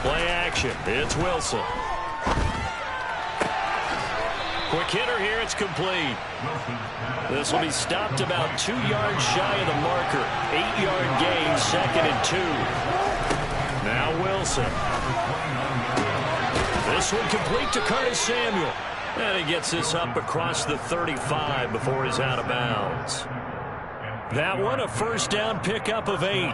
Play action. It's Wilson. Quick hitter here. It's complete. This will be stopped about 2 yards shy of the marker. 8-yard gain, 2nd and 2. Now Wilson. This one complete to Curtis Samuel. And he gets this up across the 35 before he's out of bounds. That one a first down pickup of 8.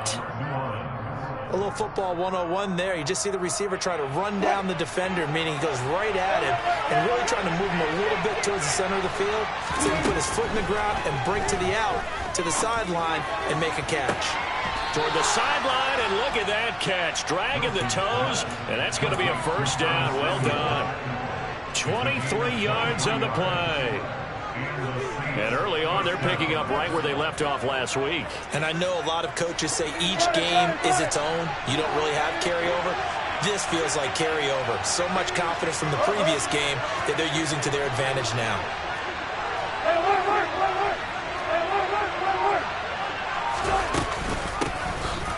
A little football 101 there. You just see the receiver try to run down the defender, meaning he goes right at him and really trying to move him a little bit towards the center of the field so he can put his foot in the ground and break to the out, to the sideline, and make a catch. Toward the sideline, and look at that catch. Dragging the toes, and that's going to be a first down. Well done. 23 yards on the play. And early on, they're picking up right where they left off last week. And I know a lot of coaches say each game is its own. You don't really have carryover. This feels like carryover. So much confidence from the previous game that they're using to their advantage now.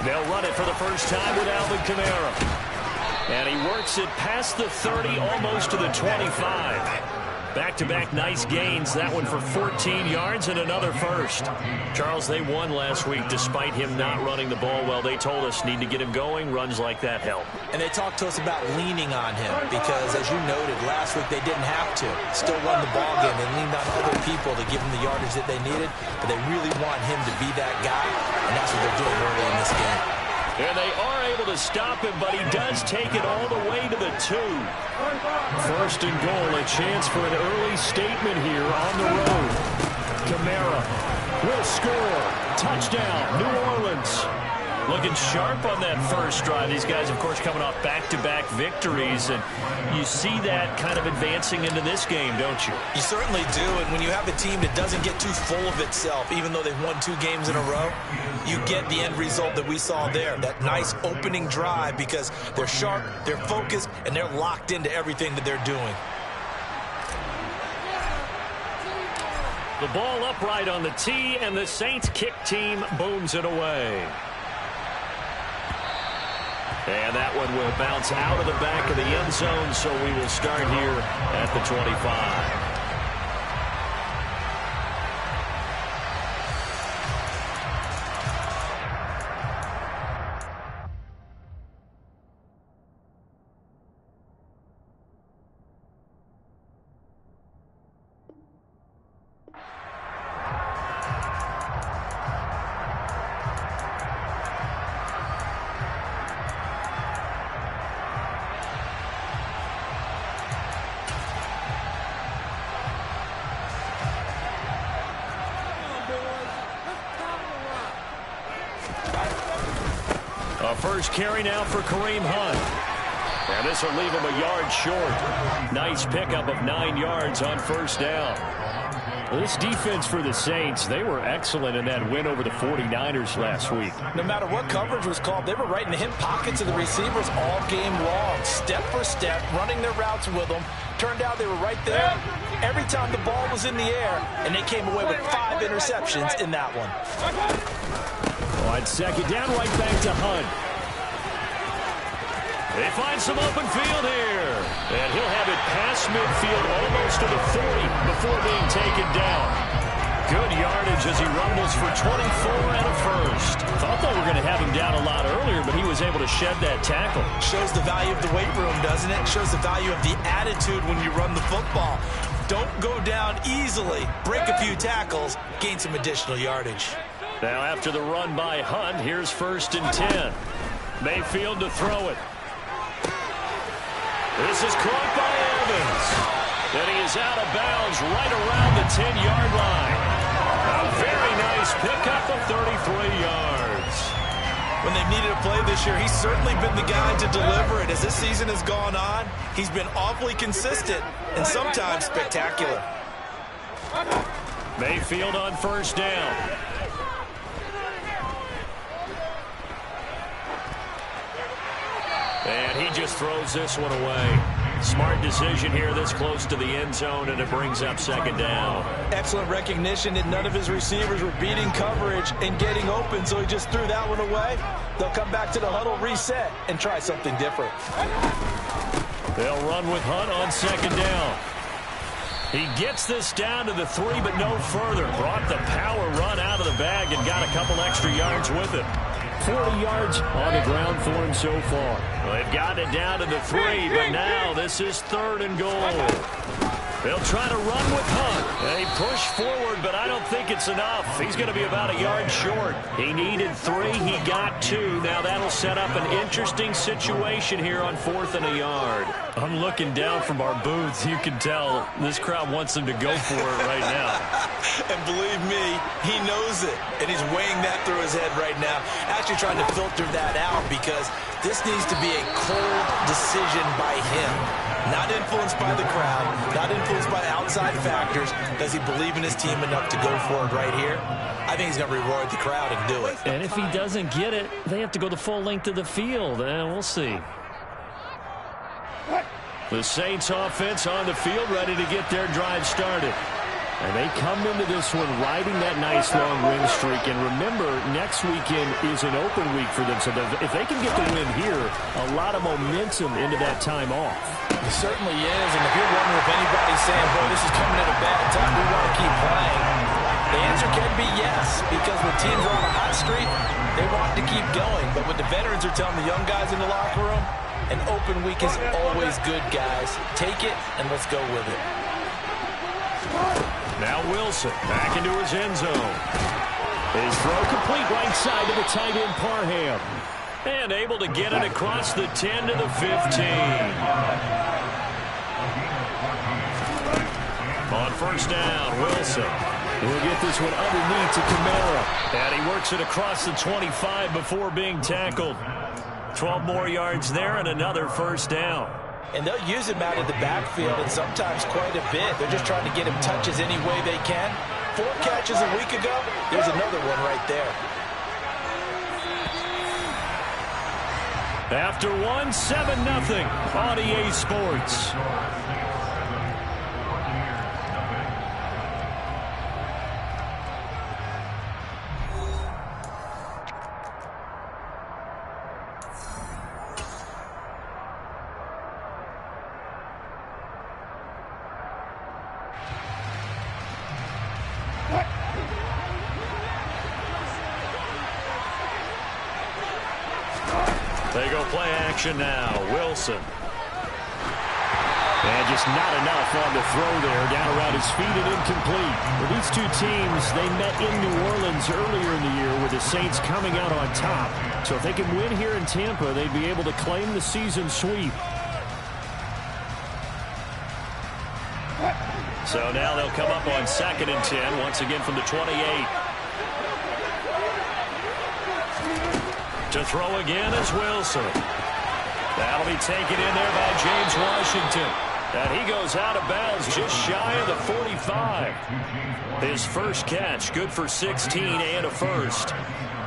They'll run it for the first time with Alvin Kamara. And he works it past the 30, almost to the 25. Back-to-back nice gains. That one for 14 yards and another first. Charles, they won last week despite him not running the ball well. They told us need to get him going. Runs like that help. And they talked to us about leaning on him because, as you noted, last week they didn't have to. Still won the ball game. They leaned on other people to give him the yardage that they needed, but they really want him to be that guy, and that's what they're doing early in this game. And they are able to stop him, but he does take it all the way to the 2. First and goal, a chance for an early statement here on the road. Kamara will score. Touchdown, New Orleans. Looking sharp on that first drive. These guys, of course, coming off back-to-back victories, and you see that kind of advancing into this game, don't you? You certainly do, and when you have a team that doesn't get too full of itself, even though they've won 2 games in a row, you get the end result that we saw there, that nice opening drive, because they're sharp, they're focused, and they're locked into everything that they're doing. The ball upright on the tee, and the Saints kick team booms it away. And that one will bounce out of the back of the end zone, so we will start here at the 25. First carry now for Kareem Hunt. And this will leave him a yard short. Nice pickup of 9 yards on first down. Well, this defense for the Saints, they were excellent in that win over the 49ers last week. No matter what coverage was called, they were right in the hip pockets of the receivers all game long. Step for step, running their routes with them. Turned out they were right there every time the ball was in the air, and they came away with 5 interceptions in that one. On second down, right back to Hunt. They find some open field here. And he'll have it past midfield almost to the 40 before being taken down. Good yardage as he rumbles for 24 and a first. Thought they were going to have him down a lot earlier, but he was able to shed that tackle. Shows the value of the weight room, doesn't it? Shows the value of the attitude when you run the football. Don't go down easily. Break a few tackles. Gain some additional yardage. Now after the run by Hunt, here's first and 10. Mayfield to throw it. This is caught by Evans. And he is out of bounds right around the 10-yard line. A very nice pickup of 33 yards. When they've needed a play this year, he's certainly been the guy to deliver it. As this season has gone on, he's been awfully consistent and sometimes spectacular. Mayfield on first down. And he just throws this one away. Smart decision here this close to the end zone, and it brings up second down. Excellent recognition that none of his receivers were beating coverage and getting open, so he just threw that one away. They'll come back to the huddle, reset, and try something different. They'll run with Hunt on second down. He gets this down to the 3, but no further. Brought the power run out of the bag and got a couple extra yards with it. 40 yards on the ground for him so far. Well, they've gotten it down to the 3, but now this is 3rd and goal. They'll try to run with Hunt. They push forward, but I don't think it's enough. He's going to be about a yard short. He needed 3. He got 2. Now that'll set up an interesting situation here on 4th and a yard. I'm looking down from our booths. You can tell this crowd wants him to go for it right now. And believe me, he knows it. And he's weighing that through his head right now. Actually trying to filter that out because this needs to be a cold decision by him. Not influenced by the crowd, not influenced by outside factors. Does he believe in his team enough to go for it right here? I think he's going to reward the crowd and do it. And if he doesn't get it, they have to go the full length of the field. We'll see. The Saints offense on the field, ready to get their drive started. And they come into this one riding that nice long win streak. And remember, next weekend is an open week for them. So if they can get the win here, a lot of momentum into that time off. It certainly is. And if you're wondering if anybody's saying, boy, this is coming at a bad time, we want to keep playing, the answer can be yes. Because when teams are on a hot streak, they want to keep going. But what the veterans are telling the young guys in the locker room, an open week is always good, guys. Take it and let's go with it. Now Wilson back into his end zone. His throw complete right side to the tight end Parham. And able to get it across the 10 to the 15. On first down, Wilson. He'll get this one underneath to Kamara. And he works it across the 25 before being tackled. 12 more yards there and another first down. And they'll use him out of the backfield, and sometimes quite a bit. They're just trying to get him touches any way they can. 4 catches a week ago. There's another one right there. After 7-0 on EA Sports. They go play action now. Wilson. And just not enough on the throw there. Down around his feet and incomplete. Well, these two teams, they met in New Orleans earlier in the year with the Saints coming out on top. So if they can win here in Tampa, they'd be able to claim the season sweep. So now they'll come up on 2nd and 10, once again from the 28. To throw again is Wilson. That'll be taken in there by James Washington. And he goes out of bounds just shy of the 45. His first catch, good for 16 and a first.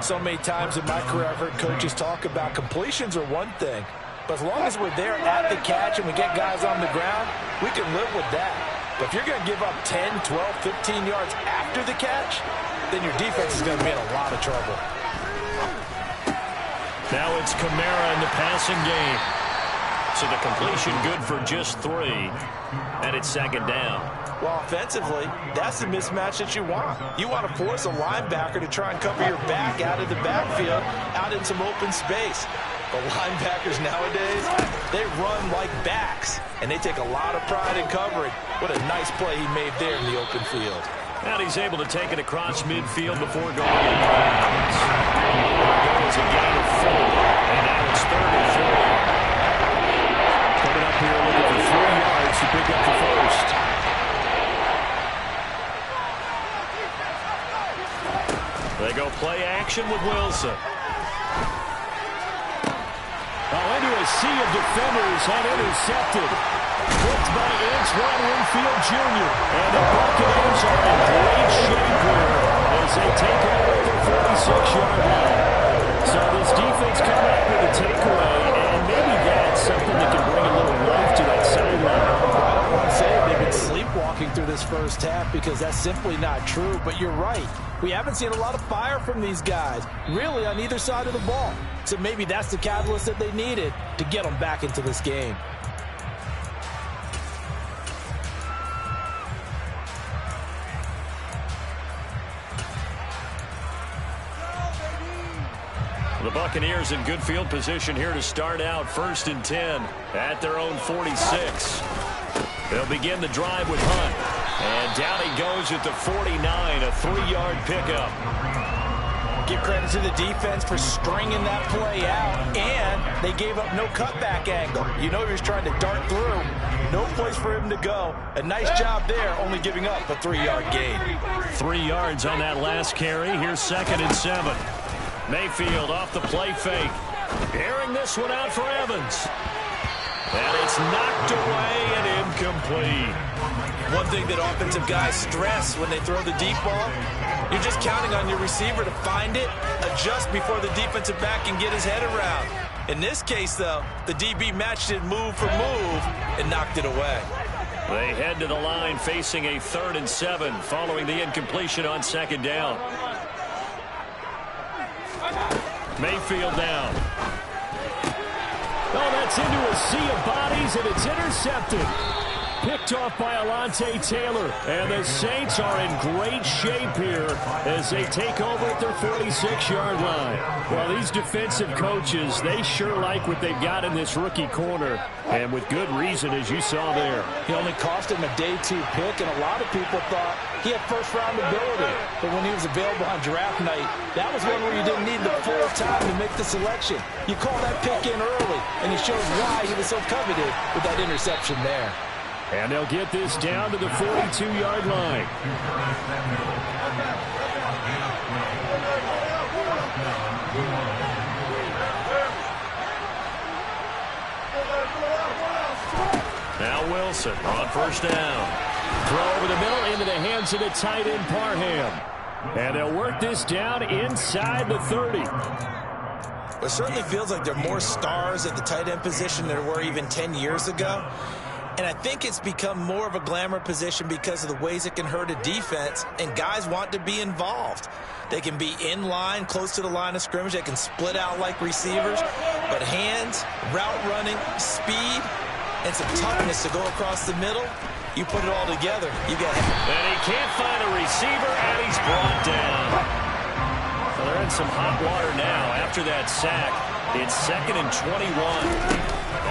So many times in my career I've heard coaches talk about completions are one thing. But as long as we're there at the catch and we get guys on the ground, we can live with that. But if you're going to give up 10, 12, 15 yards after the catch, then your defense is going to be in a lot of trouble. Now it's Kamara in the passing game. So the completion good for just 3. And it's 2nd down. Well, offensively, that's the mismatch that you want. You want to force a linebacker to try and cover your back out of the backfield, out in some open space. But linebackers nowadays, they run like backs, and they take a lot of pride in covering. What a nice play he made there in the open field. And he's able to take it across midfield before going in bounds. It's a gain of 4, and now it's 3rd and 4. Coming up here looking for 3 yards to pick up the first. They go play action with Wilson. Into a sea of defenders and intercepted. Flipped by Antoine Winfield Jr. And the Buccaneers are in great shape here as they take over the 46-yard line. So this defense coming up with a takeaway, and maybe that first half because that's simply not true. But you're right. We haven't seen a lot of fire from these guys, really, on either side of the ball. So maybe that's the catalyst that they needed to get them back into this game. The Buccaneers in good field position here to start out 1st and 10 at their own 46. They'll begin the drive with Hunt. And down he goes at the 49, a 3-yard pickup. Give credit to the defense for stringing that play out, and they gave up no cutback angle. You know he was trying to dart through. No place for him to go. A nice job there, only giving up a 3-yard gain. 3 yards on that last carry. Here's 2nd and 7. Mayfield off the play fake. Airing this one out for Evans. And it's knocked away and incomplete. One thing that offensive guys stress when they throw the deep ball, you're just counting on your receiver to find it, adjust before the defensive back can get his head around. In this case, though, the DB matched it move for move and knocked it away. They head to the line facing a 3rd and 7 following the incompletion on 2nd down. Mayfield down. Oh, that's into a sea of bodies, and it's intercepted. Picked off by Alontae Taylor. And the Saints are in great shape here as they take over at their 46-yard line. Well, these defensive coaches, they sure like what they've got in this rookie corner. And with good reason, as you saw there. He only cost him a day 2 pick, and a lot of people thought he had first-round ability. But when he was available on draft night, that was one where you didn't need the full time to make the selection. You call that pick in early, and it shows why he was so coveted with that interception there. And they'll get this down to the 42-yard line. Now Wilson on 1st down. Throw over the middle into the hands of the tight end Parham. And they'll work this down inside the 30. It certainly feels like there are more stars at the tight end position than there were even 10 years ago. And I think it's become more of a glamour position because of the ways it can hurt a defense, and guys want to be involved. They can be in line, close to the line of scrimmage. They can split out like receivers. But hands, route running, speed, and some toughness to go across the middle, you put it all together, you got it. And he can't find a receiver, and he's brought down. Well, they're in some hot water now after that sack. It's 2nd and 21.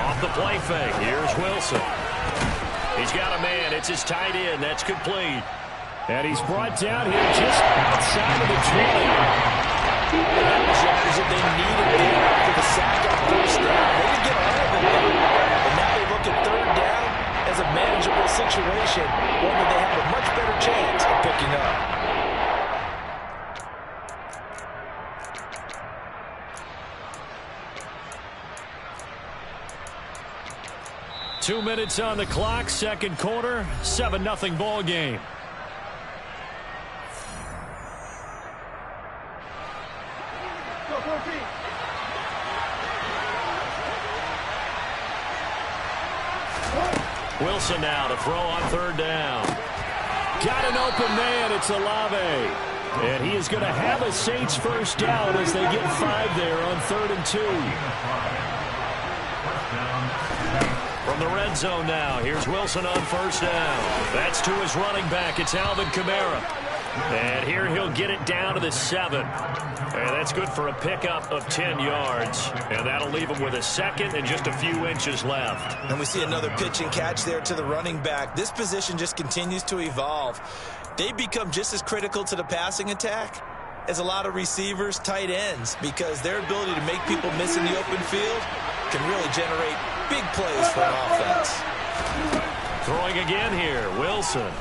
Off the play fake, here's Wilson. He's got a man. It's his tight end. That's complete. And he's brought down here just outside of the 20. That was yards that they needed there after the sack on 1st down. They didn't get all of it there. But now they look at 3rd down as a manageable situation, one that they have a much better chance of picking up. 2 minutes on the clock, 2nd quarter, 7-0 ball game. Wilson now to throw on 3rd down. Got an open man. It's Olave. And he is going to have a Saints 1st down as they get 5 there on 3rd and 2. From the red zone now, here's Wilson on 1st down. That's to his running back. It's Alvin Kamara. And here he'll get it down to the 7. And that's good for a pickup of 10 yards. And that'll leave him with a 2nd and just a few inches left. And we see another pitch and catch there to the running back. This position just continues to evolve. They become just as critical to the passing attack as a lot of receivers, tight ends, because their ability to make people miss in the open field can really generate big plays for an offense. Throwing again here, Wilson.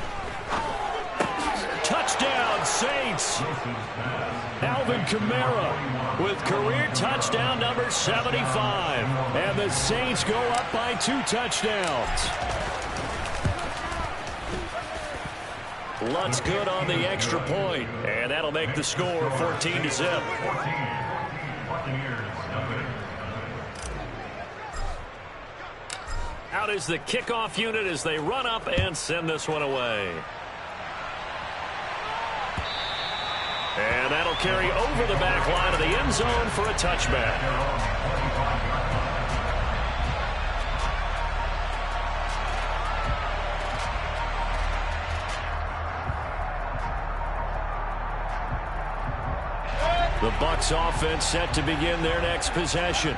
Touchdown, Saints. Alvin Kamara with career touchdown number 75. And the Saints go up by 2 touchdowns. Lutz good on the extra point, and that'll make the score 14-0. Out is the kickoff unit as they run up and send this one away. They'll carry over the back line of the end zone for a touchback. The Bucs offense set to begin their next possession.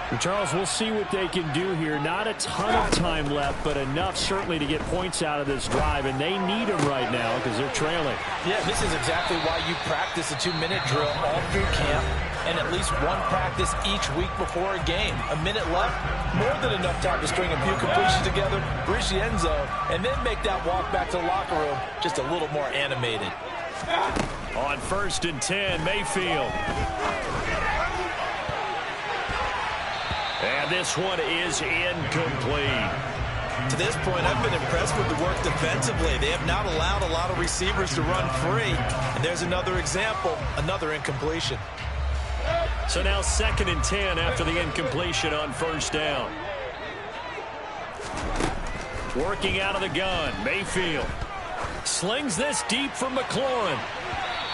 And Charles, we'll see what they can do here. Not a ton of time left, but enough certainly to get points out of this drive, and they need them right now because they're trailing. Yeah, this is exactly why you practice a 2-minute drill all through camp and at least one practice each week before a game. A minute left, more than enough time to string a few completions together, reach the end zone, and then make that walk back to the locker room just a little more animated. On 1st and 10, Mayfield. And this one is incomplete. To this point, I've been impressed with the work defensively. They have not allowed a lot of receivers to run free. And there's another example, another incompletion. So now 2nd and 10 after the incompletion on 1st down. Working out of the gun, Mayfield. Slings this deep from McLaurin.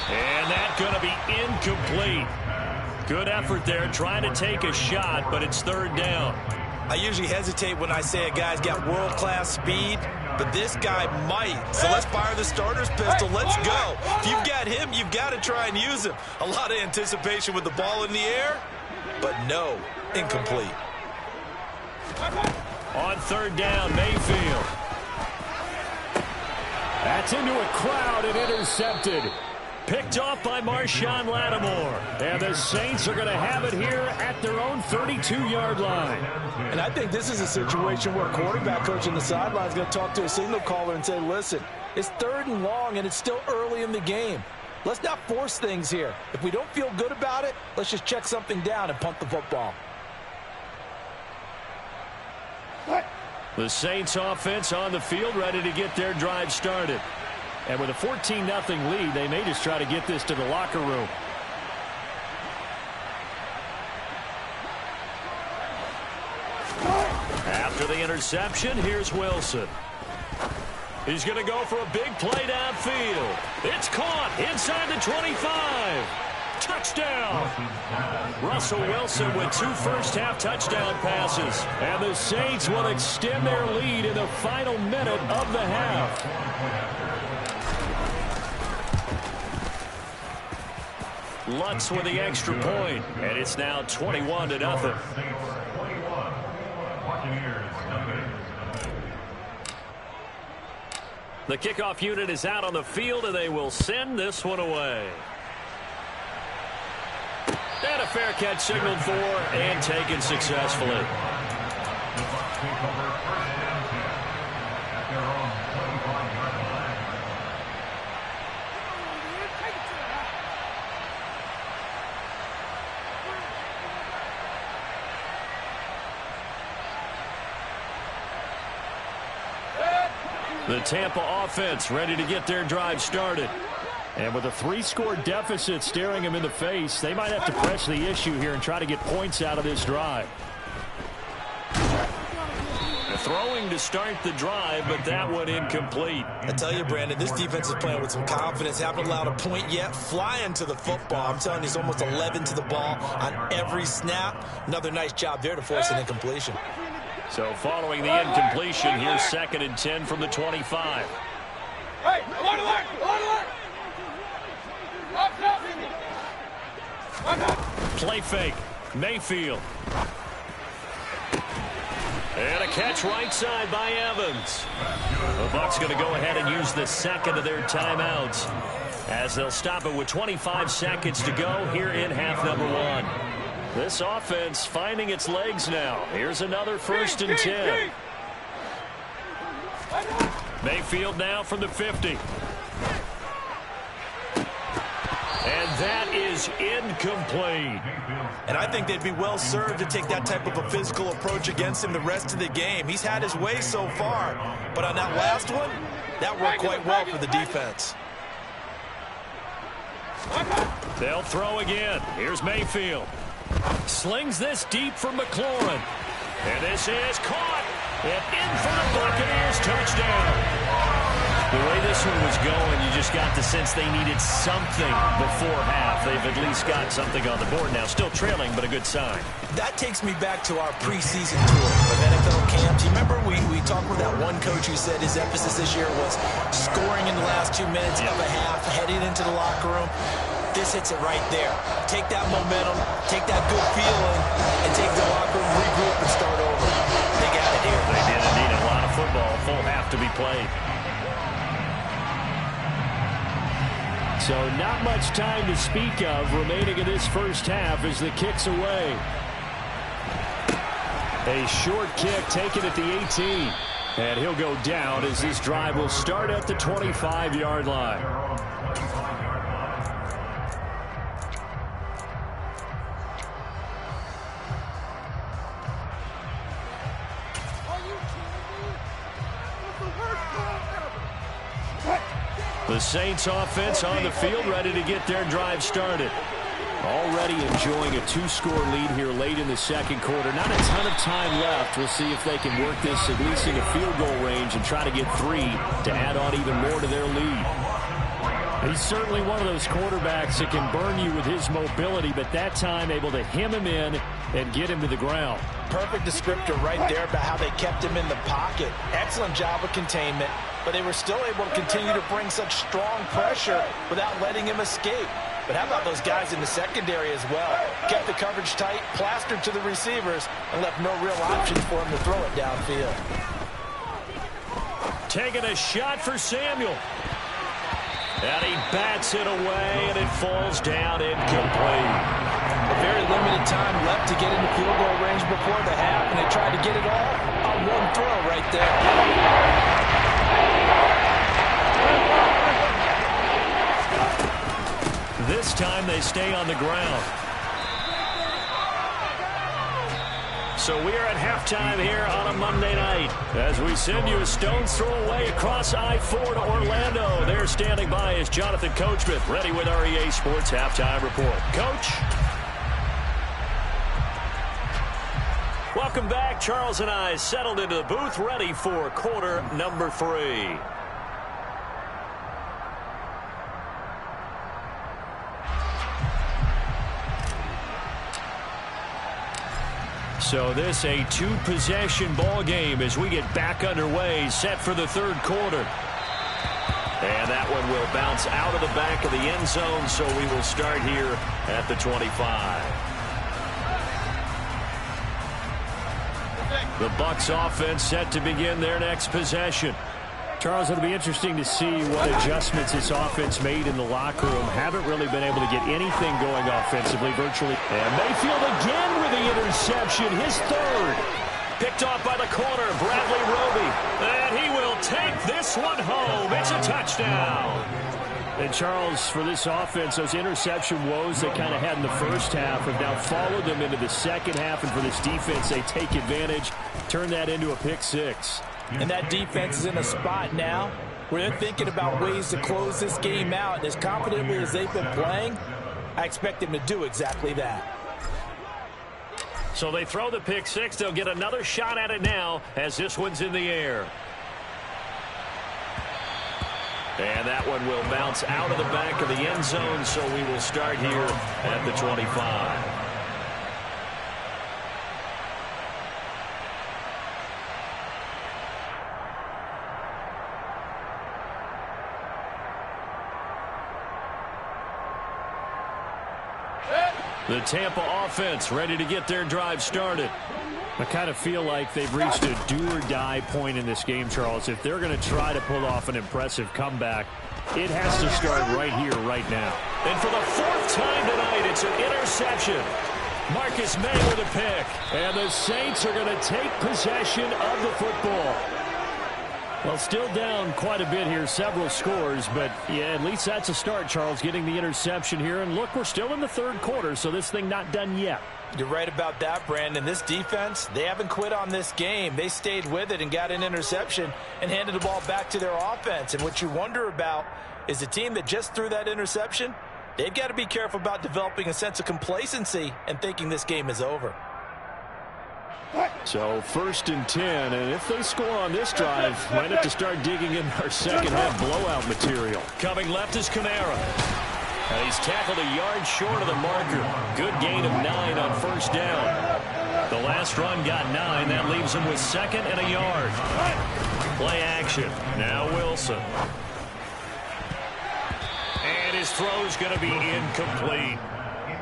And that's going to be incomplete. Good effort there, trying to take a shot, but it's 3rd down. I usually hesitate when I say a guy's got world-class speed, but this guy might. So let's fire the starter's pistol. Let's go. If you've got him, you've got to try and use him. A lot of anticipation with the ball in the air, but no, incomplete. On 3rd down, Mayfield. That's into a crowd and intercepted. Picked off by Marshawn Lattimore. And the Saints are going to have it here at their own 32-yard line. And I think this is a situation where a quarterback coach on the sideline is going to talk to a signal caller and say, listen, it's 3rd and long and it's still early in the game. Let's not force things here. If we don't feel good about it, let's just check something down and punt the football. The Saints offense on the field ready to get their drive started. And with a 14-0 lead, they may just try to get this to the locker room. After the interception, here's Wilson. He's going to go for a big play downfield. It's caught inside the 25. Touchdown. Russell Wilson with 2 first-half touchdown passes. And the Saints will extend their lead in the final minute of the half. Lutz with the extra point, and it's now 21-0. The kickoff unit is out on the field, and they will send this one away. And a fair catch signaled for and taken successfully. The Tampa offense ready to get their drive started. And with a 3-score deficit staring them in the face, they might have to press the issue here and try to get points out of this drive. Throwing to start the drive, but that one incomplete. I tell you, Brandon, this defense is playing with some confidence. Haven't allowed a point yet. Flying to the football. I'm telling you, it's almost 11 to the ball on every snap. Another nice job there to force an incompletion. So following the incompletion, here's 2nd and 10 from the 25. Play fake. Mayfield. And a catch right side by Evans. The Bucs going to go ahead and use the 2nd of their timeouts as they'll stop it with 25 seconds to go here in half number 1. This offense finding its legs now. Here's another 1st and 10. Mayfield now from the 50. And that is incomplete. And I think they'd be well served to take that type of a physical approach against him the rest of the game. He's had his way so far, but on that last one, that worked quite well for the defense. They'll throw again. Here's Mayfield. Slings this deep for McLaurin. And this is caught. And in for the Buccaneers touchdown. The way this one was going, you just got the sense they needed something before half. They've at least got something on the board now. Still trailing, but a good sign. That takes me back to our preseason tour of NFL camps. You remember we talked with that one coach who said his emphasis this year was scoring in the last 2 minutes of a half, heading into the locker room. This hits it right there. Take that momentum, take that good feeling, and take the locker room, regroup, and start over. They got it here. They did indeed. A lot of football, full half to be played. So not much time to speak of remaining in this first half as the kick's away. A short kick taken at the 18. And he'll go down as this drive will start at the 25-yard line. The Saints offense on the field, ready to get their drive started. Already enjoying a 2-score lead here late in the second quarter. Not a ton of time left. We'll see if they can work this at least into field goal range and try to get 3 to add on even more to their lead. He's certainly one of those quarterbacks that can burn you with his mobility, but that time able to hem him in and get him to the ground. Perfect descriptor right there about how they kept him in the pocket. Excellent job of containment, but they were still able to continue to bring such strong pressure without letting him escape. But how about those guys in the secondary as well? Kept the coverage tight, plastered to the receivers, and left no real options for him to throw it downfield. Taking a shot for Samuel. And he bats it away, and it falls down incomplete. A very limited time left to get into field goal range before the half, and they tried to get it all on one throw right there. This time they stay on the ground. So we are at halftime here on a Monday night as we send you a stone's throw away across I-4 to Orlando. There standing by is Jonathan Coachman, ready with our EA Sports Halftime Report. Coach? Welcome back. Charles and I settled into the booth, ready for quarter number 3. So this a 2-possession ball game as we get back underway, set for the third quarter. And that one will bounce out of the back of the end zone, so we will start here at the 25. The Bucs offense set to begin their next possession. Charles, it'll be interesting to see what adjustments this offense made in the locker room. Haven't really been able to get anything going offensively virtually. And Mayfield again with the interception, his third. Picked off by the corner, Bradley Roby. And he will take this one home. It's a touchdown. And Charles, for this offense, those interception woes they kind of had in the first half have now followed them into the second half. And for this defense, they take advantage, turn that into a pick-6. And that defense is in a spot now where they're thinking about ways to close this game out. And as confidently as they've been playing, I expect them to do exactly that. So they throw the pick-6. They'll get another shot at it now as this one's in the air. And that one will bounce out of the back of the end zone, so we will start here at the 25. The Tampa offense ready to get their drive started. I kind of feel like they've reached a do-or-die point in this game, Charles. If they're going to try to pull off an impressive comeback, it has to start right here, right now. And for the 4th time tonight, it's an interception. Marcus May with a pick. And the Saints are going to take possession of the football. Well, still down quite a bit here, several scores, but yeah, at least that's a start, Charles, getting the interception here. And look, we're still in the third quarter, so this thing not done yet. You're right about that, Brandon. This defense, they haven't quit on this game. They stayed with it and got an interception and handed the ball back to their offense. And what you wonder about is the team that just threw that interception, they've got to be careful about developing a sense of complacency and thinking this game is over. So 1st and 10, and if they score on this drive, might have to start digging in our second half blowout material. Coming left is Kamara. And he's tackled a yard short of the marker. Good gain of 9 on 1st down. The last run got 9. That leaves him with 2nd and a yard. Play action. Now Wilson. And his throw's going to be incomplete.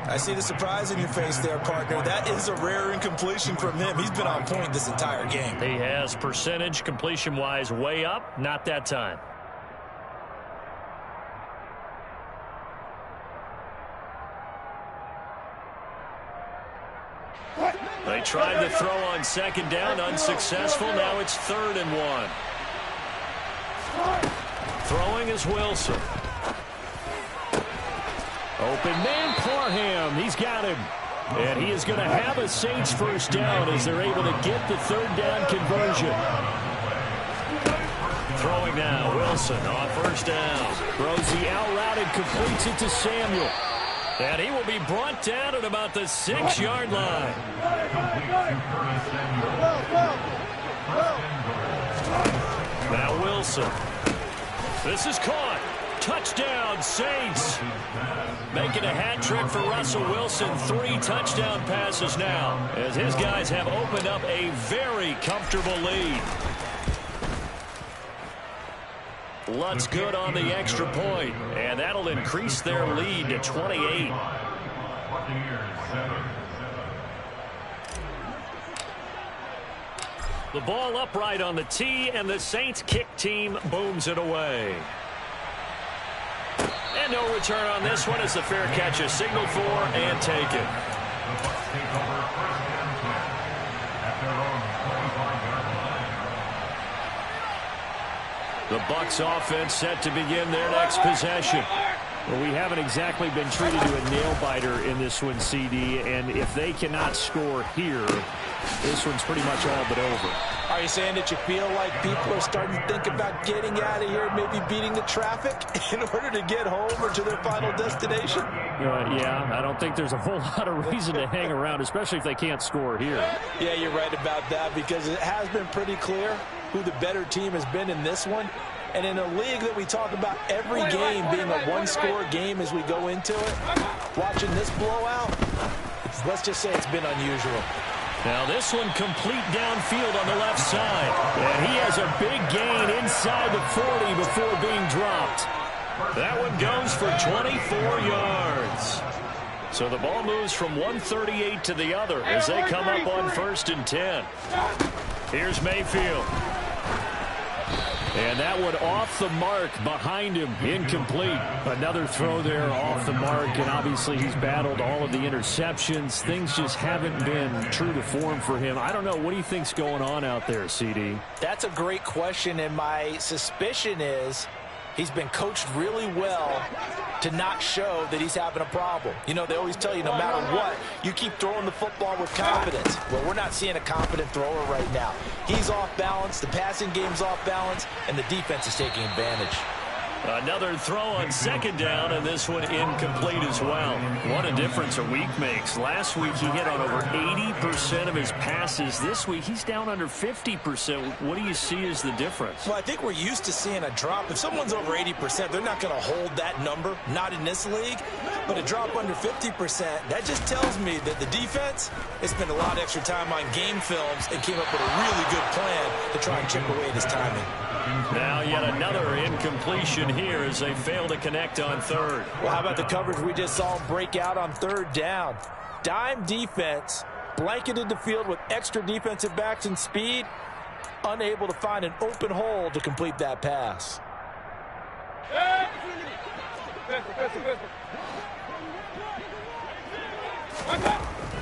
I see the surprise in your face there, partner. That is a rare incompletion from him. He's been on point this entire game. He has percentage completion-wise way up. Not that time. They tried to throw on 2nd down, unsuccessful. Now it's 3rd and 1. Throwing is Wilson. Open man, Parham. He's got him. And he is going to have a Saints 1st down as they're able to get the 3rd down conversion. Throwing now, Wilson on 1st down. Throws the out route and completes it to Samuel. And he will be brought down at about the 6-yard line. Now Wilson. This is caught. Touchdown, Saints. Making a hat trick for Russell Wilson. 3 touchdown passes now, as his guys have opened up a very comfortable lead. Lutz good on the extra point, and that'll increase their lead to 28. The ball upright on the tee, and the Saints kick team booms it away. And no return on this one as the fair catch is signaled for and taken. The Bucs offense set to begin their next possession. Well, we haven't exactly been treated to a nail-biter in this one, CD, and if they cannot score here, this one's pretty much all but over. Are you saying that you feel like people are starting to think about getting out of here, maybe beating the traffic in order to get home or to their final destination? Yeah, I don't think there's a whole lot of reason to hang around, especially if they can't score here. Yeah, you're right about that, because it has been pretty clear who the better team has been in this one. And in a league that we talk about every game being a one-score game as we go into it, watching this blowout, let's just say it's been unusual. Now this one complete downfield on the left side. And he has a big gain inside the 40 before being dropped. That one goes for 24 yards. So the ball moves from 138 to the other as they come up on 1st and 10. Here's Mayfield. And that one off the mark behind him, incomplete. Another throw there off the mark, and obviously he's battled all of the interceptions. Things just haven't been true to form for him. I don't know. What do you think's going on out there, CD? That's a great question, and my suspicion is he's been coached really well to not show that he's having a problem. You know, they always tell you no matter what, you keep throwing the football with confidence. Well, we're not seeing a confident thrower right now. He's off balance, the passing game's off balance, and the defense is taking advantage. Another throw on 2nd down, and this one incomplete as well. What a difference a week makes. Last week he hit on over 80% of his passes. This week he's down under 50%. What do you see as the difference? Well, I think we're used to seeing a drop. If someone's over 80%, they're not going to hold that number, not in this league. But a drop under 50%, that just tells me that the defense has spent a lot of extra time on game films and came up with a really good plan to try and chip away at his timing. Now yet another incompletion here as they fail to connect on 3rd. Well, how about the coverage we just saw him break out on 3rd down? Dime defense, blanketed the field with extra defensive backs and speed, unable to find an open hole to complete that pass.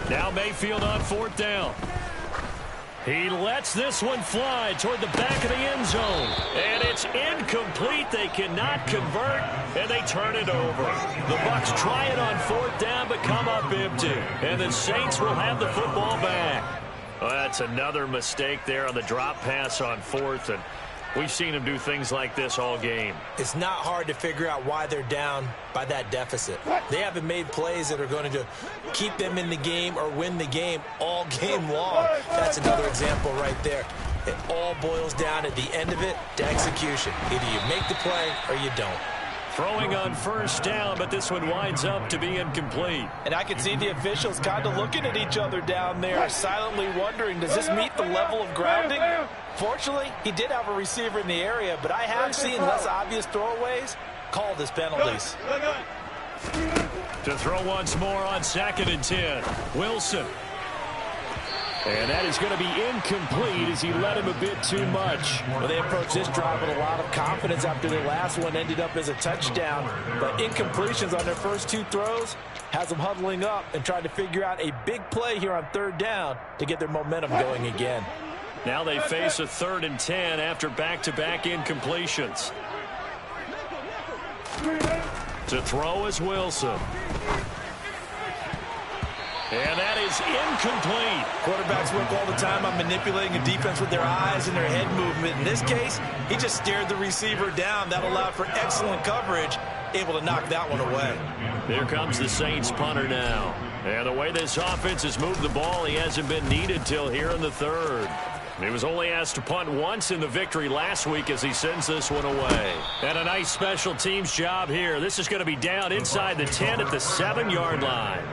Now Mayfield on 4th down. He lets this one fly toward the back of the end zone. And it's incomplete. They cannot convert, and they turn it over. The Bucs try it on 4th down, but come up empty. And the Saints will have the football back. Well, that's another mistake there on the drop pass on 4th. And We've seen him do things like this all game. It's not hard to figure out why they're down by that deficit. They haven't made plays that are going to keep them in the game or win the game all game long. That's another example right there. It all boils down at the end of it to execution. Either you make the play or you don't. Throwing on first down, but this one winds up to be incomplete. And I can see the officials kind of looking at each other down there, silently wondering, does this meet the level of grounding? Fortunately, he did have a receiver in the area, but I have seen less obvious throwaways called as penalties. To throw once more on 2nd and 10. Wilson. And that is going to be incomplete as he led him a bit too much. Well, they approached this drive with a lot of confidence after the last one ended up as a touchdown. But incompletions on their first 2 throws has them huddling up and trying to figure out a big play here on 3rd down to get their momentum going again. Now they face a 3rd and 10 after back-to-back incompletions. To throw is Wilson. And that is incomplete. Quarterbacks work all the time on manipulating a defense with their eyes and their head movement. In this case, he just stared the receiver down. That allowed for excellent coverage, able to knock that one away. Here comes the Saints punter now. And the way this offense has moved the ball, he hasn't been needed till here in the 3rd. He was only asked to punt once in the victory last week as he sends this one away. And a nice special teams job here. This is going to be down inside the 10 at the 7-yard line.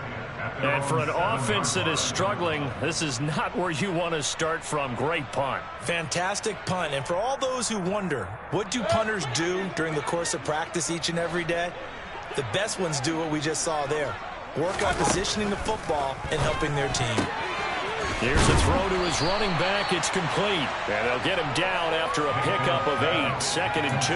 And for an offense that is struggling, this is not where you want to start from. Great punt. Fantastic punt. And for all those who wonder, what do punters do during the course of practice each and every day? The best ones do what we just saw there. Work on positioning the football and helping their team. Here's a throw to his running back. It's complete. And they'll get him down after a pickup of 8. 2nd and 2.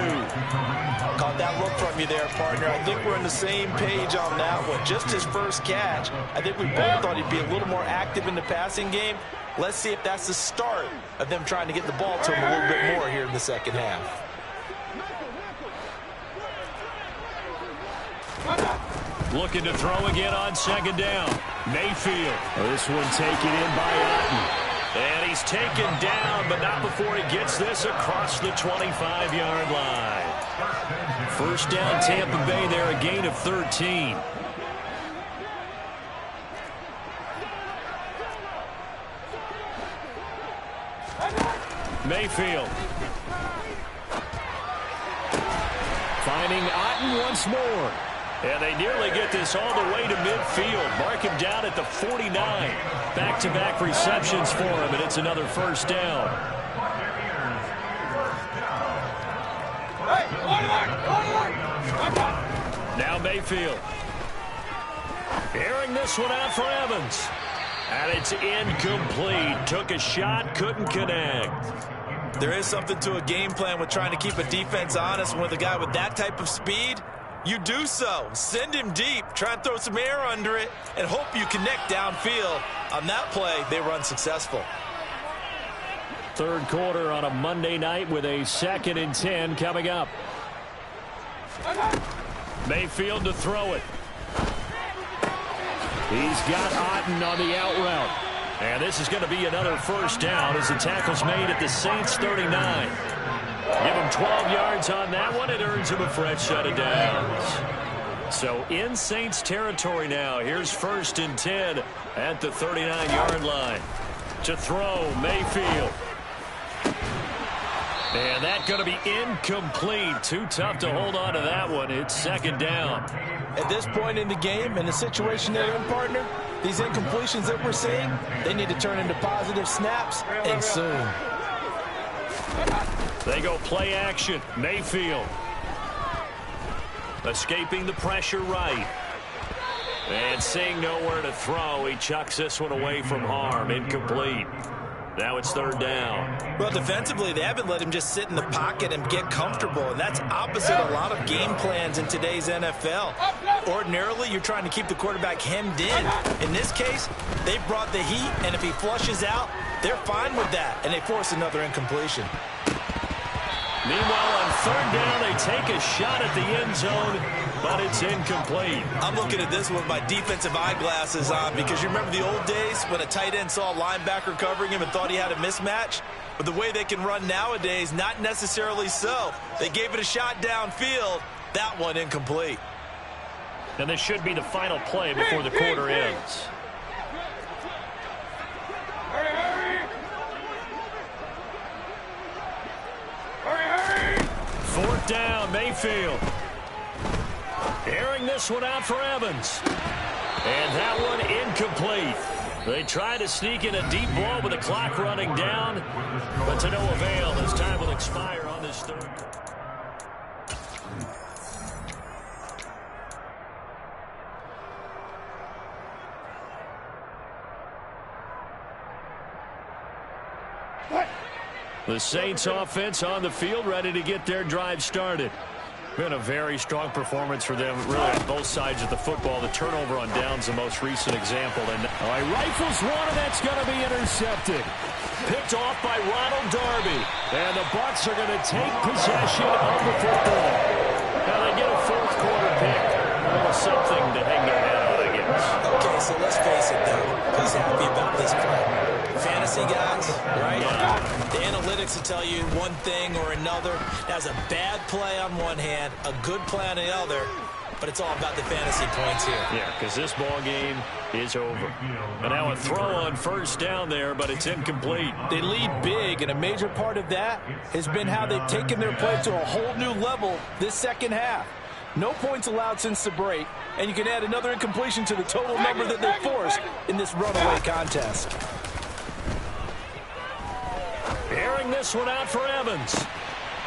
Caught that look from you there, partner. I think we're on the same page on that one. Just his first catch. I think we both thought he'd be a little more active in the passing game. Let's see if that's the start of them trying to get the ball to him a little bit more here in the second half. Looking to throw again on 2nd down. Mayfield. This one taken in by Otten. And he's taken down, but not before he gets this across the 25-yard line. First down, Tampa Bay there, a gain of 13. Mayfield. Finding Otten once more. And they nearly get this all the way to midfield. Mark him down at the 49. Back-to-back receptions for him, and it's another first down. Now Mayfield. Airing this one out for Evans. And it's incomplete. Took a shot, couldn't connect. There is something to a game plan with trying to keep a defense honest. With a guy with that type of speed, you do so. Send him deep. Try and throw some air under it and hope you connect downfield. On that play, they were unsuccessful. 3rd quarter on a Monday night with a 2nd and 10 coming up. Mayfield to throw it. He's got Otten on the out route. And this is going to be another first down as the tackle's made at the Saints 39. Give him 12 yards on that one. It earns him a fresh set of downs. So in Saints territory now. Here's 1st and 10 at the 39-yard line. To throw, Mayfield. And that's going to be incomplete. Too tough to hold on to that one. It's 2nd down. At this point in the game, in the situation they're in, partner, these incompletions that we're seeing, they need to turn into positive snaps, and soon. They go play action. Mayfield. Escaping the pressure right. And seeing nowhere to throw, he chucks this one away from harm. Incomplete. Now it's 3rd down. Well, defensively, they haven't let him just sit in the pocket and get comfortable, and that's opposite a lot of game plans in today's NFL. Ordinarily, you're trying to keep the quarterback hemmed in. In this case, they brought the heat, and if he flushes out, they're fine with that, and they force another incompletion. Meanwhile, on third down, they take a shot at the end zone, but it's incomplete. I'm looking at this with my defensive eyeglasses on because you remember the old days when a tight end saw a linebacker covering him and thought he had a mismatch? But the way they can run nowadays, not necessarily so. They gave it a shot downfield. That one incomplete. And this should be the final play before the quarter ends. Fourth down, Mayfield. Airing this one out for Evans. And that one incomplete. They try to sneak in a deep ball with the clock running down, but to no avail as time will expire on this third. The Saints offense on the field, ready to get their drive started. Been a very strong performance for them, really, on both sides of the football. The turnover on downs, the most recent example. And all right, rifles one, and that's going to be intercepted. Picked off by Ronald Darby. And the Bucs are going to take possession of the football. Now they get a fourth quarter pick. A little something to hang their head on, I guess. Okay, so let's face it, though. Who's happy about this play? Fantasy guys, right? Yeah. The analytics will tell you one thing or another. That's a bad play on one hand, a good play on the other, but it's all about the fantasy points here. Yeah, because this ball game is over. And now a throw on first down there, but it's incomplete. They lead big, and a major part of that has been how they've taken their play to a whole new level this second half. No points allowed since the break, and you can add another incompletion to the total number that they forced in this runaway contest. Airing this one out for Evans.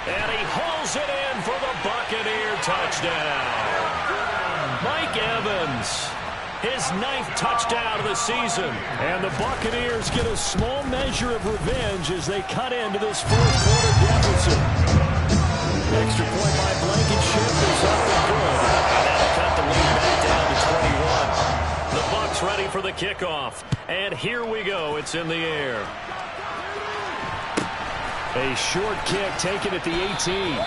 And he hauls it in for the Buccaneer touchdown. Mike Evans, his 9th touchdown of the season. And the Buccaneers get a small measure of revenge as they cut into this fourth quarter deficit. Extra point by Blankenship is up and good. And that'll cut the lead back down to 21. The Bucs ready for the kickoff. And here we go. It's in the air. A short kick taken at the 18.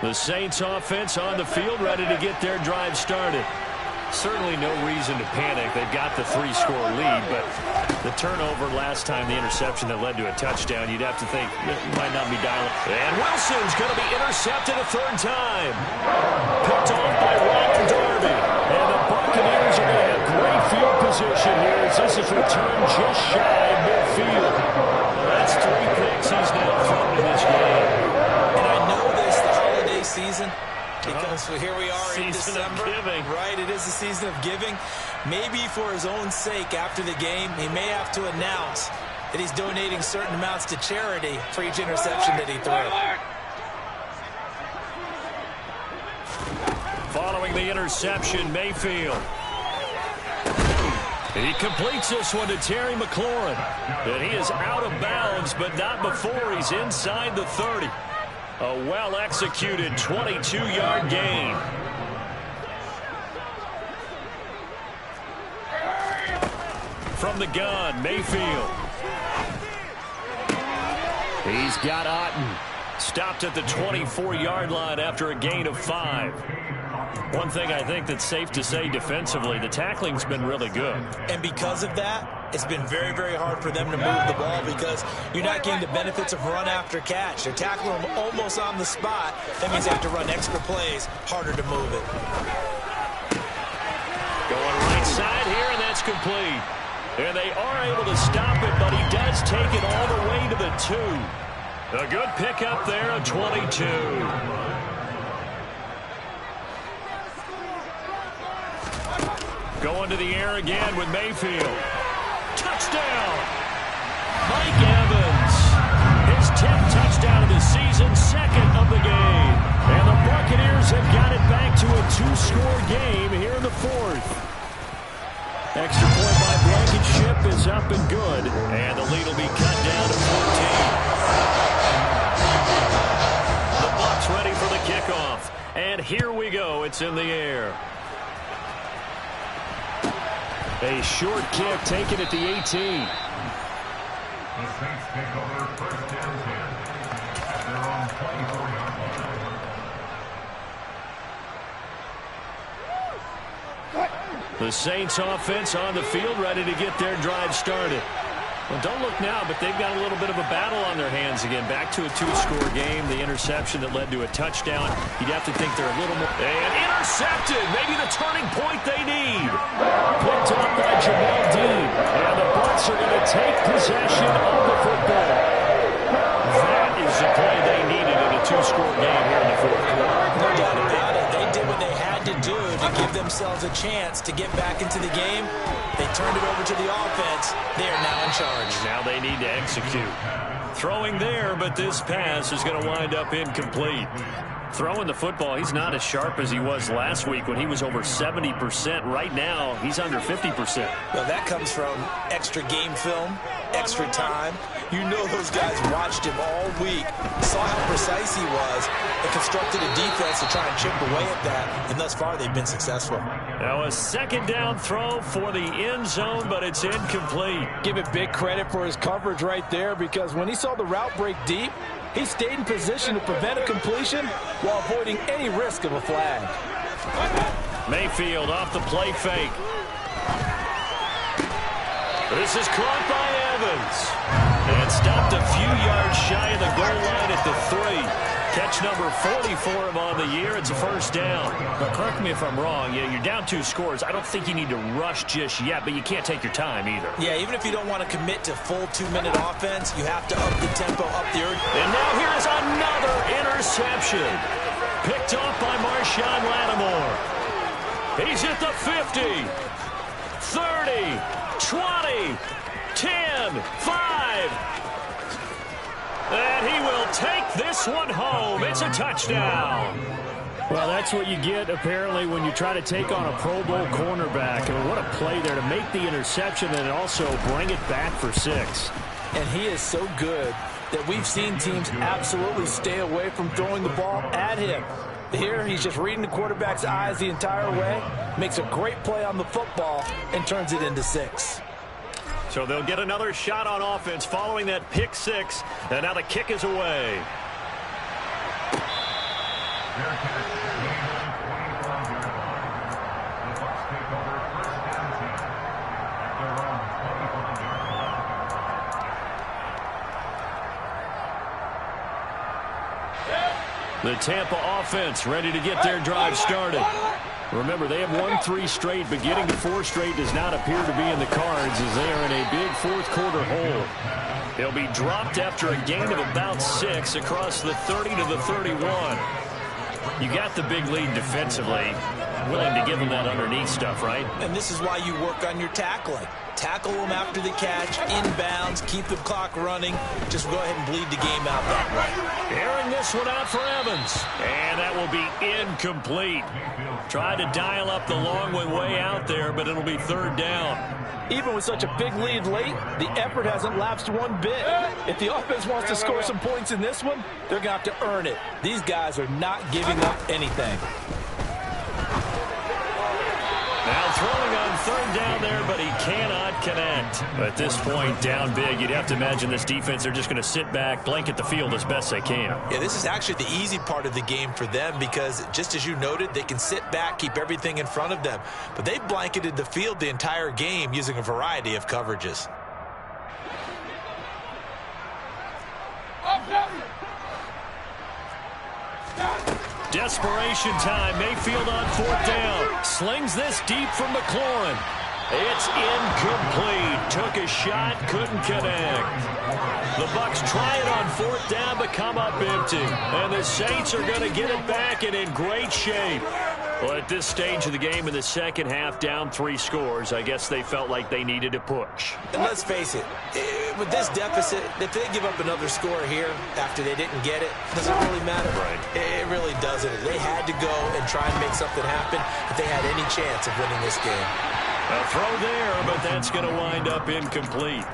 The Saints offense on the field, ready to get their drive started. Certainly no reason to panic. They've got the 3-score lead, but the turnover last time, the interception that led to a touchdown, you'd have to think you might not be dialing. And Wilson's going to be intercepted a third time. Picked off by Ronald Darby. And the Buccaneers are going to have great field position here as this is returned just shy of midfield. That's 3 picks he's now thrown in this game. And I know this, the holiday season, because here we are in December, right? It is the season of giving. Maybe for his own sake, after the game, he may have to announce that he's donating certain amounts to charity for each interception that he threw. Following the interception, Mayfield. He completes this one to Terry McLaurin. And he is out of bounds, but not before he's inside the 30. A well-executed 22-yard gain. From the gun, Mayfield. He's got Otten. Stopped at the 24-yard line after a gain of 5. One thing I think that's safe to say defensively, the tackling's been really good. And because of that, it's been very, very hard for them to move the ball because you're not getting the benefits of run after catch. They're tackling them almost on the spot. That means they have to run extra plays, harder to move it. Going right side here, and that's complete. And they are able to stop it, but he does take it all the way to the 2. A good pickup there of 22. Going to the air again with Mayfield. Touchdown! Mike Evans. His 10th touchdown of the season, 2nd of the game. And the Buccaneers have got it back to a 2-score game here in the 4th. Extra point by Blankenship. snap is up and good, and the lead will be cut down to 14. The Bucs ready for the kickoff, and here we go. It's in the air. A short kick taken at the 18. The Saints take over first down 10 at their own 24-yard line. The Saints offense on the field, ready to get their drive started. Well, don't look now, but they've got a little bit of a battle on their hands again. Back to a two-score game. The interception that led to a touchdown. You'd have to think they're a little more... And intercepted! Maybe the turning point they need. Picked up by Jamal Dean. And the Bucs are going to take possession of the football. That is the play they needed in a two-score game here in the fourth quarter. No doubt about it. They did what they had to do to give themselves a chance to get back into the game. They turned it over to the offense. They are now in charge. Now they need to execute. Throwing there, but this pass is going to wind up incomplete. Throwing the football, he's not as sharp as he was last week when he was over 70%. Right now, he's under 50%. Well, that comes from extra game film, extra time. You know those guys watched him all week, saw how precise he was, and constructed a defense to try and chip away at that, and thus far they've been successful. Now a second down throw for the end zone, but it's incomplete. Give it big credit for his coverage right there, because when he saw the route break deep, he stayed in position to prevent a completion while avoiding any risk of a flag. Mayfield off the play fake. This is caught by Evans. And stopped a few yards shy of the goal line at the 3. Catch number 40 for him on the year. It's a first down. But correct me if I'm wrong. Yeah, you're down 2 scores. I don't think you need to rush just yet, but you can't take your time either. Yeah, even if you don't want to commit to full 2-minute offense, you have to up the tempo, up the urge. And now here's another interception. Picked off by Marshawn Lattimore. He's at the 50, 30, 20, 10, 5. And he will take this one home. It's a touchdown. Well, that's what you get, apparently, when you try to take on a Pro Bowl cornerback. I mean, what a play there to make the interception and also bring it back for 6. And he is so good that we've seen teams absolutely stay away from throwing the ball at him. Here, he's just reading the quarterback's eyes the entire way, makes a great play on the football, and turns it into 6. So they'll get another shot on offense following that pick 6, and now the kick is away. The Tampa offense ready to get their drive started. Remember, they have won 3 straight, but getting to 4 straight does not appear to be in the cards as they are in a big fourth-quarter hole. They'll be dropped after a gain of about 6 across the 30 to the 31. You got the big lead defensively. Willing to give them that underneath stuff, right? And this is why you work on your tackling. Tackle them after the catch, inbounds, keep the clock running. Just go ahead and bleed the game out that way. Airing this one out for Evans. And that will be incomplete. Tried to dial up the long one way out there, but it'll be 3rd down. Even with such a big lead late, the effort hasn't lapsed one bit. If the offense wants to score some points in this one, they're going to have to earn it. These guys are not giving up anything. Now throwing on 3rd down there, but he cannot connect. At this point, down big, you'd have to imagine this defense, they're just going to sit back, blanket the field as best they can. Yeah, this is actually the easy part of the game for them because, just as you noted, they can sit back, keep everything in front of them. But they blanketed the field the entire game using a variety of coverages. Desperation time. Mayfield on 4th down. Slings this deep from McLaurin. It's incomplete. Took a shot, couldn't connect. The Bucs try it on 4th down, but come up empty. And the Saints are going to get it back and in great shape. Well, at this stage of the game in the second half, down 3 scores, I guess they felt like they needed a push. And let's face it, with this deficit, if they give up another score here after they didn't get it, does it really matter? Right. It really doesn't. They had to go and try and make something happen if they had any chance of winning this game. A throw there, but that's going to wind up incomplete.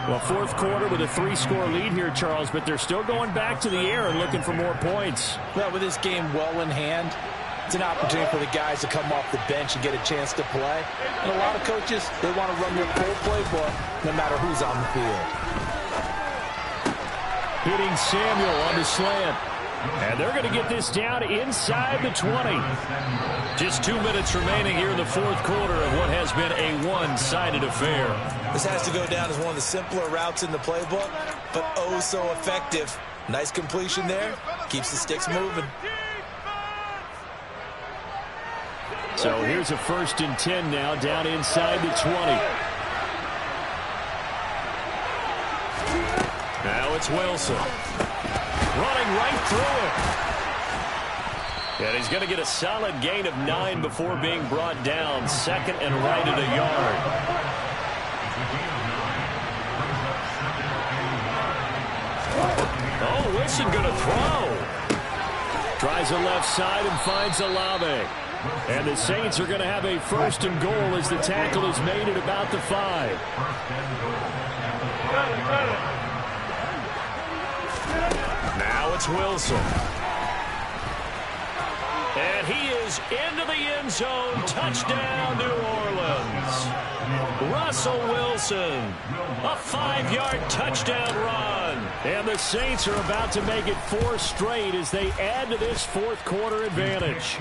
Well, fourth quarter with a 3-score lead here, Charles, but they're still going back to the air and looking for more points. Well, with this game well in hand, it's an opportunity for the guys to come off the bench and get a chance to play. And a lot of coaches, they want to run their full playbook no matter who's on the field. Hitting Samuel on the slant. And they're going to get this down inside the 20. Just 2 minutes remaining here in the fourth quarter of what has been a one-sided affair. This has to go down as one of the simpler routes in the playbook, but oh so effective. Nice completion there. Keeps the sticks moving. So here's a 1st and 10 now down inside the 20. Now it's Wilson. Running right through it. And he's going to get a solid gain of 9 before being brought down. 2nd and right at a yard. Oh, Wilson going to throw. Tries the left side and finds Olave. And the Saints are going to have a 1st and goal as the tackle is made at about the 5. Now it's Wilson. And he is into the end zone. Touchdown, New Orleans. Russell Wilson. A 5-yard touchdown run. And the Saints are about to make it 4 straight as they add to this fourth quarter advantage.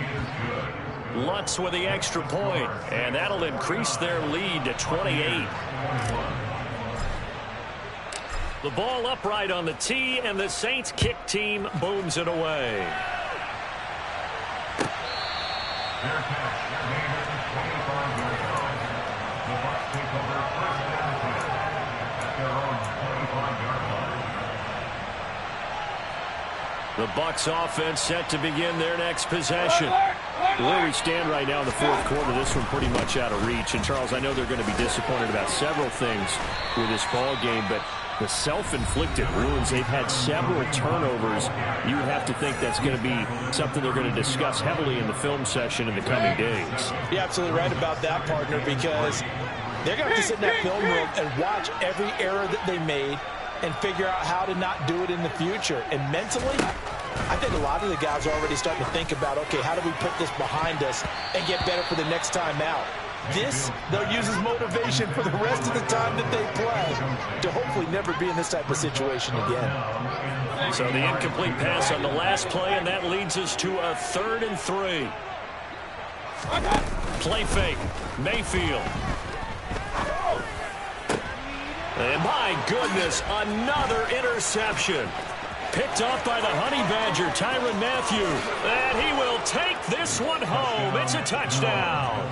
Lutz with the extra point, and that'll increase their lead to 28. The ball upright on the tee, and the Saints kick team booms it away. The Bucs offense set to begin their next possession. Where we stand right now in the fourth quarter, this one pretty much out of reach. And, Charles, I know they're going to be disappointed about several things with this ball game, but the self-inflicted wounds, they've had several turnovers. You would have to think that's going to be something they're going to discuss heavily in the film session in the coming days. You're absolutely right about that, partner, because they're going to have to sit in that film room and watch every error that they made and figure out how to not do it in the future. And mentally, I think a lot of the guys are already starting to think about, okay, how do we put this behind us and get better for the next time out? This, they'll use as motivation for the rest of the time that they play to hopefully never be in this type of situation again. So the incomplete pass on the last play, and that leads us to a 3rd and 3. Play fake. Mayfield. And my goodness, another interception. Picked off by the Honey Badger, Tyrann Mathieu. And he will take this one home. It's a touchdown.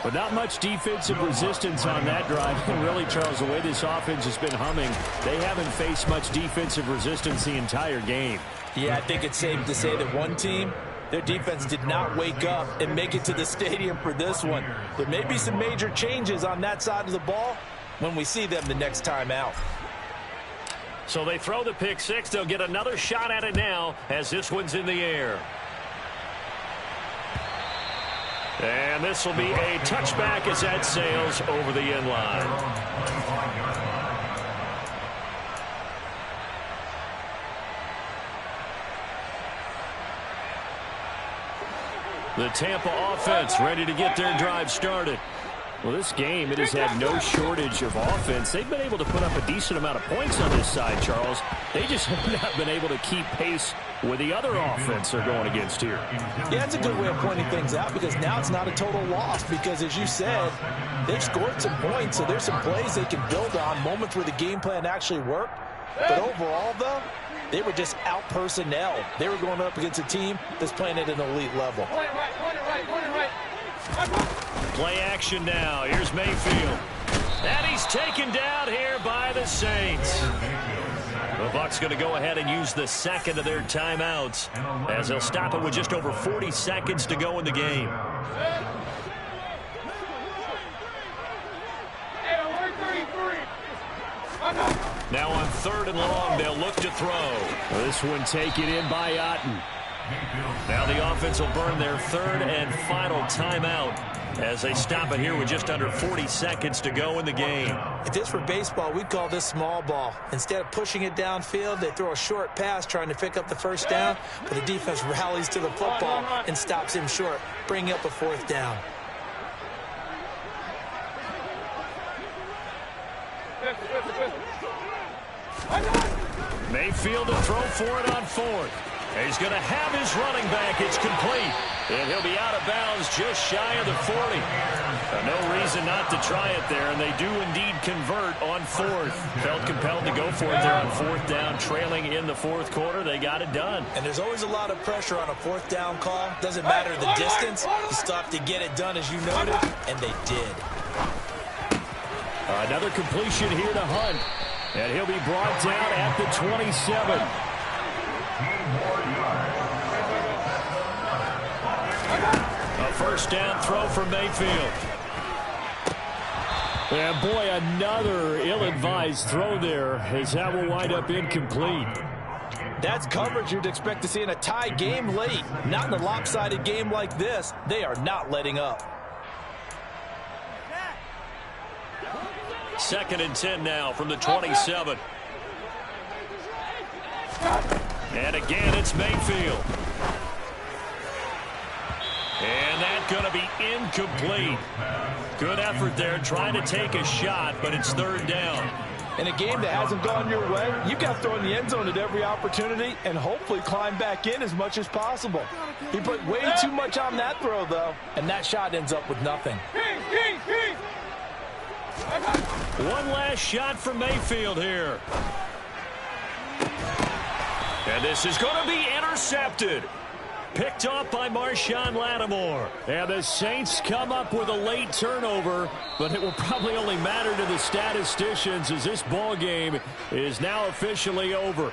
But not much defensive resistance on that drive. And really, Charles, the way this offense has been humming, they haven't faced much defensive resistance the entire game. Yeah, I think it's safe to say that one team, their defense did not wake up and make it to the stadium for this one. There may be some major changes on that side of the ball when we see them the next time out. So they throw the pick six. They'll get another shot at it now as this one's in the air. And this will be a touchback as that sails over the end line. The Tampa offense ready to get their drive started. Well, this game, it has had no shortage of offense. They've been able to put up a decent amount of points on this side, Charles. They just have not been able to keep pace with the other offense they're going against here. Yeah, that's a good way of pointing things out because now it's not a total loss because, as you said, they've scored some points, so there's some plays they can build on, moments where the game plan actually worked. But overall, though, they were just out-personnel. They were going up against a team that's playing at an elite level. Play action now. Here's Mayfield. And he's taken down here by the Saints. The Bucs going to go ahead and use the second of their timeouts as they'll stop it with just over 40 seconds to go in the game. Now on 3rd and long, they'll look to throw. This one taken in by Otten. Now the offense will burn their 3rd and final timeout as they stop it here with just under 40 seconds to go in the game. If this were baseball, we'd call this small ball. Instead of pushing it downfield, they throw a short pass trying to pick up the first down, but the defense rallies to the football and stops him short, bringing up a fourth down. Mayfield to throw for it on fourth. He's going to have his running back. It's complete. And he'll be out of bounds just shy of the 40. No reason not to try it there, and they do indeed convert on fourth. Felt compelled to go for it there on fourth down, trailing in the fourth quarter. They got it done. And there's always a lot of pressure on a fourth down call. Doesn't matter the distance. You still have to get it done, as you noted, and they did. Another completion here to Hunt. And he'll be brought down at the 27. A first down throw for Mayfield. And boy, another ill-advised throw there, as that will wind up incomplete. That's coverage you'd expect to see in a tie game late. Not in a lopsided game like this. They are not letting up. 2nd and 10 now from the 27. And again, it's Mayfield. And that's going to be incomplete. Good effort there, trying to take a shot, but it's third down. In a game that hasn't gone your way, you've got to throw in the end zone at every opportunity and hopefully climb back in as much as possible. He put way too much on that throw, though, and that shot ends up with nothing. One last shot from Mayfield here. And this is going to be intercepted. Picked off by Marshawn Lattimore. And the Saints come up with a late turnover, but it will probably only matter to the statisticians as this ball game is now officially over.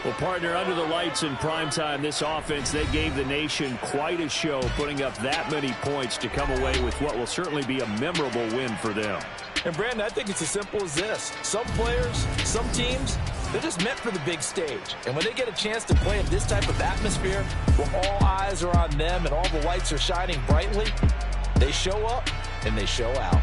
Well, partner, under the lights in primetime, this offense, they gave the nation quite a show, putting up that many points to come away with what will certainly be a memorable win for them. And, Brandon, I think it's as simple as this. Some players, some teams, they're just meant for the big stage. And when they get a chance to play in this type of atmosphere, where all eyes are on them and all the lights are shining brightly, they show up and they show out.